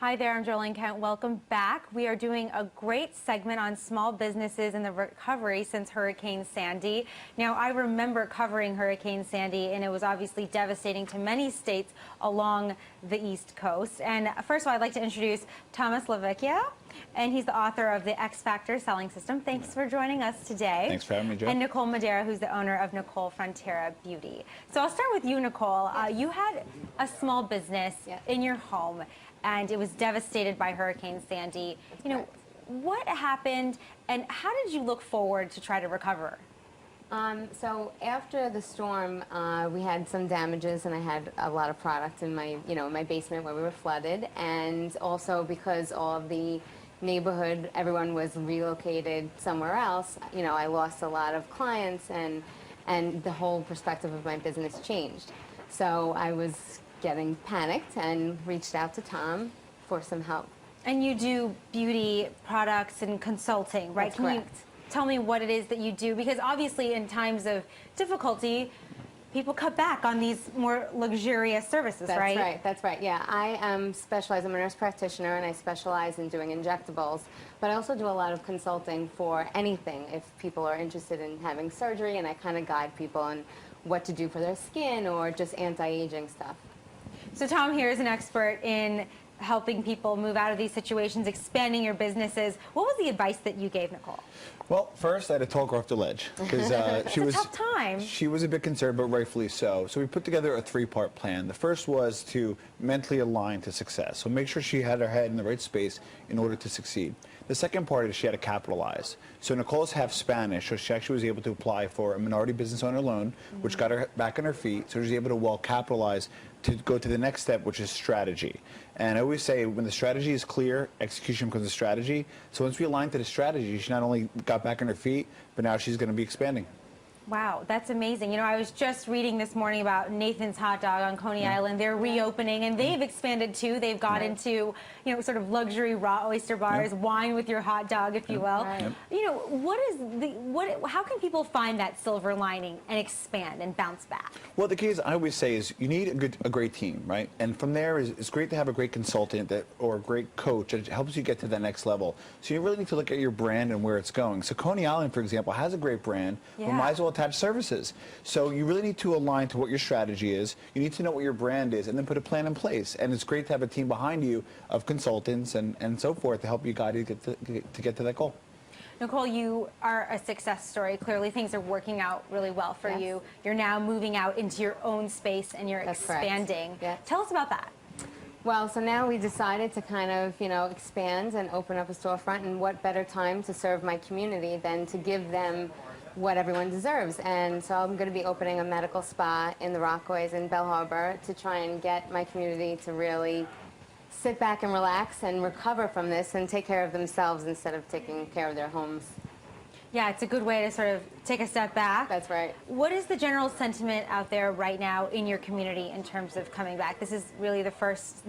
Hi there, I'm Jolene Kent. Welcome back. We are doing a great segment on small businesses and the recovery since Hurricane Sandy. Now, I remember covering Hurricane Sandy, and it was obviously devastating to many states along the East Coast. And first of all, I'd like to introduce Thomas LaVecchia, and he's the author of the X Factor Selling System. Thanks for joining us today. Thanks for having me, Joe. And Nicole Madera, who's the owner of Nicole Frontera Beauty. So I'll start with you, Nicole. You had a small business in your home, and it was devastated by Hurricane Sandy. You know, what happened, and how did you look forward to try to recover? So after the storm, we had some damages, and I had a lot of product in my, my basement where we were flooded, and also because all of the neighborhood, everyone was relocated somewhere else. I lost a lot of clients, and the whole perspective of my business changed. So I was getting panicked and reached out to Tom for some help. And you do beauty products and consulting, right? That's Can correct. you tell me what it is that you do? Because obviously in times of difficulty, people cut back on these more luxurious services, right? That's right, that's right, yeah. I specialize, I'm a nurse practitioner, and I specialize in doing injectables, but I also do a lot of consulting for anything if people are interested in having surgery, and I kind of guide people on what to do for their skin or just anti-aging stuff. So Tom here is an expert in helping people move out of these situations, expanding your businesses. What was the advice that you gave Nicole? Well, first I had to talk her off the ledge because she was a tough time. She was a bit concerned, but rightfully so. So we put together a three-part plan. The first was to mentally align to success. So make sure she had her head in the right space in order to succeed. The second part is she had to capitalize. So Nicole's half Spanish, so she actually was able to apply for a minority business owner loan, which got her back on her feet. So she was able to well capitalize to go to the next step, which is strategy. And I always say when the strategy is clear, execution becomes a strategy. So once we aligned to the strategy, she not only got back on her feet, but now she's going to be expanding. Wow, that's amazing. I was just reading this morning about Nathan's Hot Dog on Coney Island. They're reopening, and they've expanded too. They've got into, sort of luxury raw oyster bars, wine with your hot dog, if you will. How can people find that silver lining and expand and bounce back? Well, the key is, I always say, is you need a great team, right? And from there, it's great to have a great consultant or a great coach that helps you get to the next level. So you really need to look at your brand and where it's going. So Coney Island, for example, has a great brand. We might as well attach services. So you really need to align to what your strategy is. You need to know what your brand is, and then put a plan in place. And it's great to have a team behind you of consultants and so forth to help you guide you to get to that goal. Nicole, you are a success story. Clearly things are working out really well for you. You're now moving out into your own space, and you're expanding. Tell us about that. Well, so now we decided to kind of, expand and open up a storefront, and what better time to serve my community than to give them what everyone deserves. And so I'm going to be opening a medical spa in the Rockaways in Bell Harbor to try and get my community to really sit back and relax and recover from this and take care of themselves instead of taking care of their homes. Yeah, it's a good way to sort of take a step back. That's right. What is the general sentiment out there right now in your community in terms of coming back? This is really the first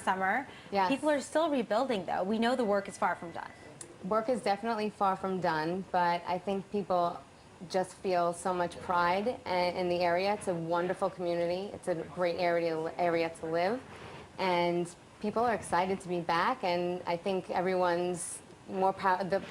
summer. Yes. People are still rebuilding, though. We know the work is far from done. Work is definitely far from done, but I think people just feel so much pride in the area. It's a wonderful community. It's a great area to live, and people are excited to be back. And I think everyone's more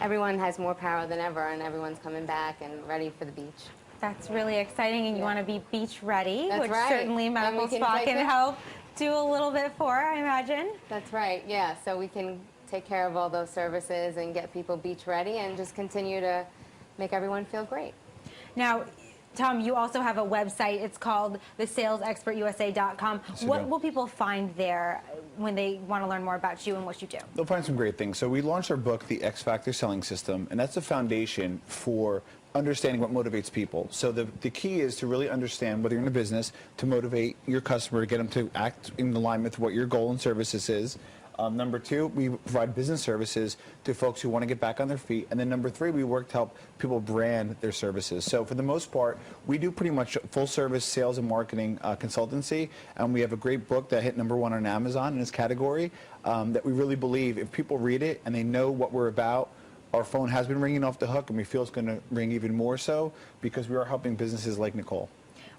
everyone has more power than ever, and everyone's coming back and ready for the beach. That's really exciting, and you want to be beach ready, That's which right. certainly medical spa can help do a little bit for, I imagine. That's right. Yeah. So we can take care of all those services and get people beach ready and just continue to make everyone feel great. Now, Tom, you also have a website. It's called thesalesexpertusa.com. What will people find there when they want to learn more about you and what you do? They'll find some great things. So we launched our book, The X Factor Selling System, and that's the foundation for understanding what motivates people. So the key is to really understand whether you're in a business, to motivate your customer, to get them to act in alignment with what your goal and services is. Number two, we provide business services to folks who want to get back on their feet. And then number three, we work to help people brand their services. So for the most part, we do pretty much full service sales and marketing consultancy. And we have a great book that hit #1 on Amazon in its category that we really believe if people read it and they know what we're about, our phone has been ringing off the hook, and we feel it's going to ring even more so because we are helping businesses like Nicole.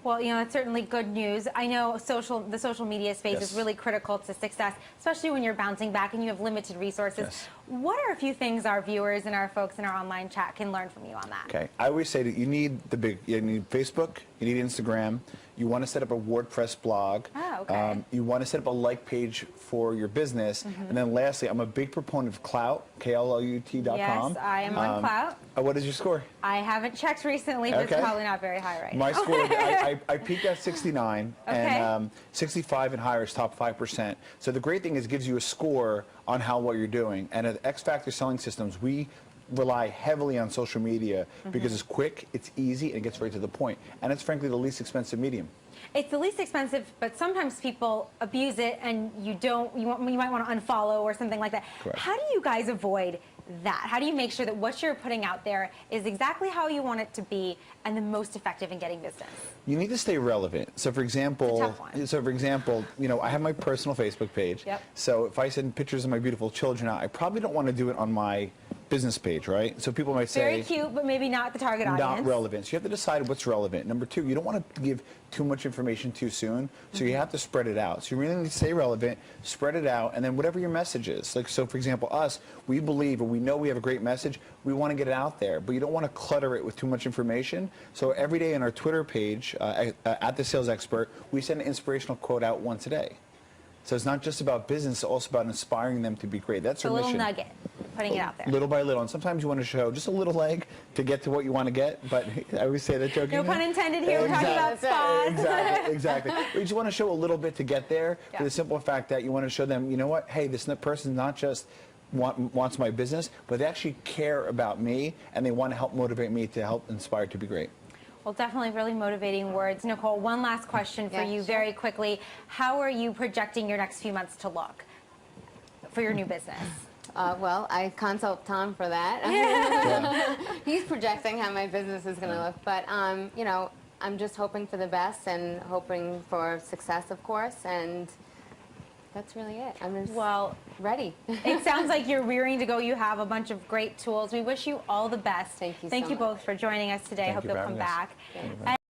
Well, you know, it's certainly good news. I know the social media space is really critical to success, especially when you're bouncing back and you have limited resources. Yes. What are a few things our viewers and our folks in our online chat can learn from you on that? Okay, I always say that you need you need Facebook, you need Instagram, you want to set up a WordPress blog, Oh, okay. you want to set up a like page for your business, and then lastly, I'm a big proponent of Clout, KLOUT.com. Yes, I am on Clout. What is your score? I haven't checked recently, but Okay. it's probably not very high right My now. score, I peaked at 69, Okay. and 65 and higher is top 5%. So the great thing is it gives you a score on how well you're doing. And at X Factor Selling Systems, we rely heavily on social media because it's quick, it's easy, and it gets right to the point. And it's frankly the least expensive medium. It's the least expensive, but sometimes people abuse it, and you might want to unfollow or something like that. Correct. How do you guys avoid that? How do you make sure that what you're putting out there is exactly how you want it to be and the most effective in getting business? You need to stay relevant. So for example, It's a tough one. you know, I have my personal Facebook page. Yep. So if I send pictures of my beautiful children out, I probably don't want to do it on my business page, right? So people might say Very cute, but maybe not the target audience. not relevant. So you have to decide what's relevant. Number two, you don't want to give too much information too soon, so you have to spread it out. So you really need to stay relevant, spread it out, and then whatever your message is. Like, so for example, us, we believe or we know we have a great message, we want to get it out there, but you don't want to clutter it with too much information. So every day on our Twitter page, at The Sales Expert, we send an inspirational quote out once a day. So it's not just about business, it's also about inspiring them to be great. That's our A little mission. nugget, putting it out there. Little by little. And sometimes you want to show just a little leg to get to what you want to get, but I always say that jokingly. No pun intended here. We're talking about spas. Exactly. You just want to show a little bit to get there for the simple fact that you want to show them, you know what, hey, this person not just wants my business, but they actually care about me, and they want to help motivate me to help inspire to be great. Well, definitely really motivating words. Nicole, one last question for you very quickly. How are you projecting your next few months to look for your new business? Well, I consult Tom for that. He's projecting how my business is going to look. But, you know, I'm just hoping for the best and hoping for success, of course. And that's really it. I'm just ready. It sounds like you're rearing to go. You have a bunch of great tools. We wish you all the best. Thank you so Thank you much. both for joining us today. I hope you you'll for come having us. back.